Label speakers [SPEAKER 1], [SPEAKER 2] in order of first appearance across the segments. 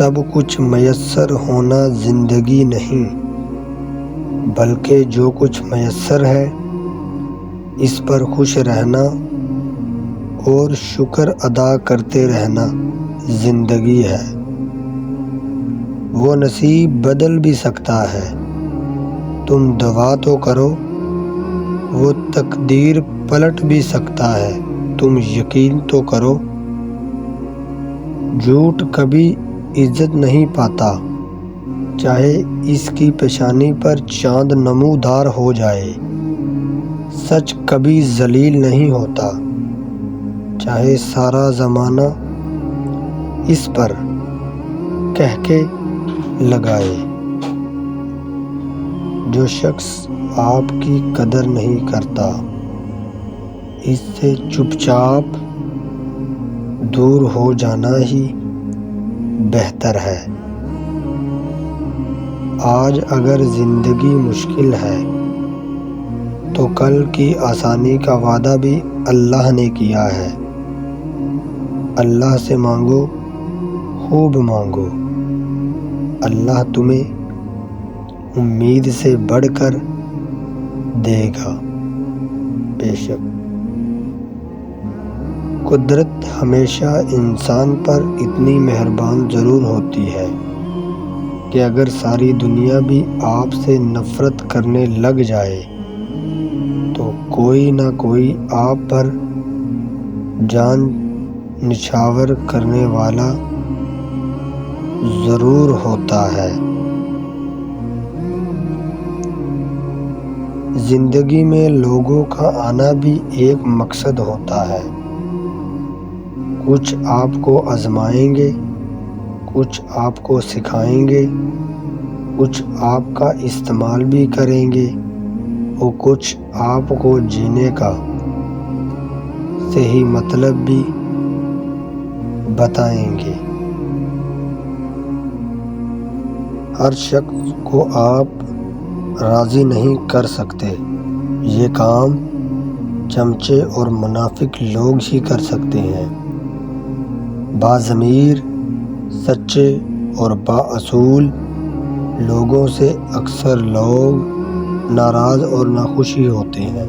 [SPEAKER 1] سب کچھ میسر ہونا زندگی نہیں، بلکہ جو کچھ میسر ہے اس پر خوش رہنا اور شکر ادا کرتے رہنا زندگی ہے۔ وہ نصیب بدل بھی سکتا ہے، تم دعا تو کرو۔ وہ تقدیر پلٹ بھی سکتا ہے، تم یقین تو کرو۔ جھوٹ کبھی عزت نہیں پاتا، چاہے اس کی پیشانی پر چاند نمودار ہو جائے۔ سچ کبھی ذلیل نہیں ہوتا، چاہے سارا زمانہ اس پر کہکے لگائے۔ جو شخص آپ کی قدر نہیں کرتا، اس سے چپ چاپ دور ہو جانا ہی بہتر ہے۔ آج اگر زندگی مشکل ہے تو کل کی آسانی کا وعدہ بھی اللہ نے کیا ہے۔ اللہ سے مانگو، خوب مانگو، اللہ تمہیں امید سے بڑھ کر دے گا۔ بے شک قدرت ہمیشہ انسان پر اتنی مہربان ضرور ہوتی ہے کہ اگر ساری دنیا بھی آپ سے نفرت کرنے لگ جائے تو کوئی نہ کوئی آپ پر جان نچھاور کرنے والا ضرور ہوتا ہے۔ زندگی میں لوگوں کا آنا بھی ایک مقصد ہوتا ہے۔ کچھ آپ کو آزمائیں گے، کچھ آپ کو سکھائیں گے، کچھ آپ کا استعمال بھی کریں گے اور کچھ آپ کو جینے کا صحیح مطلب بھی بتائیں گے۔ ہر شخص کو آپ راضی نہیں کر سکتے، یہ کام چمچے اور منافق لوگ ہی کر سکتے ہیں۔ باضمیر، سچے اور بااصول لوگوں سے اکثر لوگ ناراض اور ناخوش ہوتے ہیں۔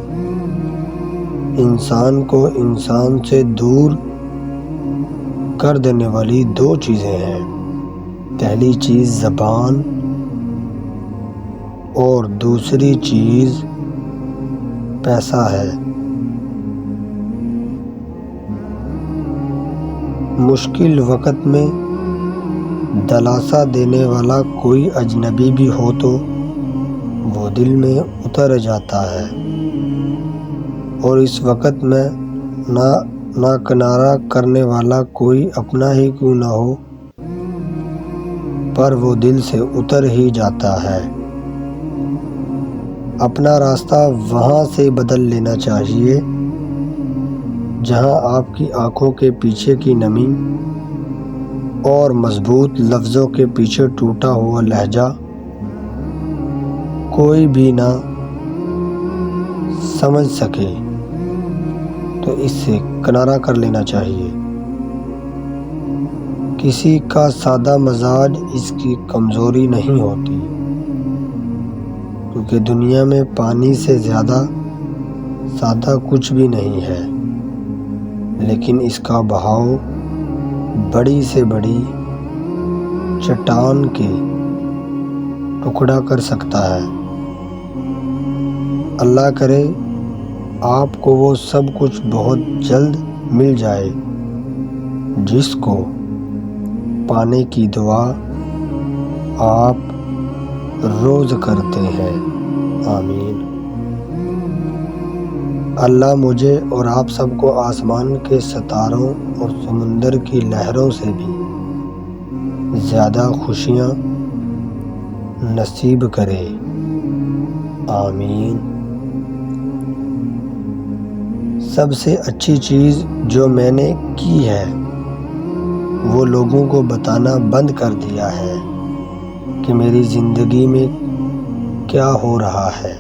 [SPEAKER 1] انسان کو انسان سے دور کر دینے والی دو چیزیں ہیں، پہلی چیز زبان اور دوسری چیز پیسہ ہے۔ مشکل وقت میں دلاسا دینے والا کوئی اجنبی بھی ہو تو وہ دل میں اتر جاتا ہے، اور اس وقت میں نہ کنارہ کرنے والا کوئی اپنا ہی کیوں نہ ہو پر وہ دل سے اتر ہی جاتا ہے۔ اپنا راستہ وہاں سے بدل لینا چاہیے جہاں آپ کی آنکھوں کے پیچھے کی نمی اور مضبوط لفظوں کے پیچھے ٹوٹا ہوا لہجہ کوئی بھی نہ سمجھ سکے، تو اس سے کنارہ کر لینا چاہیے۔ کسی کا سادہ مزاج اس کی کمزوری نہیں ہوتی، کیونکہ دنیا میں پانی سے زیادہ سادہ کچھ بھی نہیں ہے، لیکن اس کا بہاؤ بڑی سے بڑی چٹان کے ٹکڑا کر سکتا ہے۔ اللہ کرے آپ کو وہ سب کچھ بہت جلد مل جائے جس کو پانے کی دعا آپ روز کرتے ہیں۔ آمین۔ اللہ مجھے اور آپ سب کو آسمان کے ستاروں اور سمندر کی لہروں سے بھی زیادہ خوشیاں نصیب کرے۔ آمین۔ سب سے اچھی چیز جو میں نے کی ہے وہ لوگوں کو بتانا بند کر دیا ہے کہ میری زندگی میں کیا ہو رہا ہے۔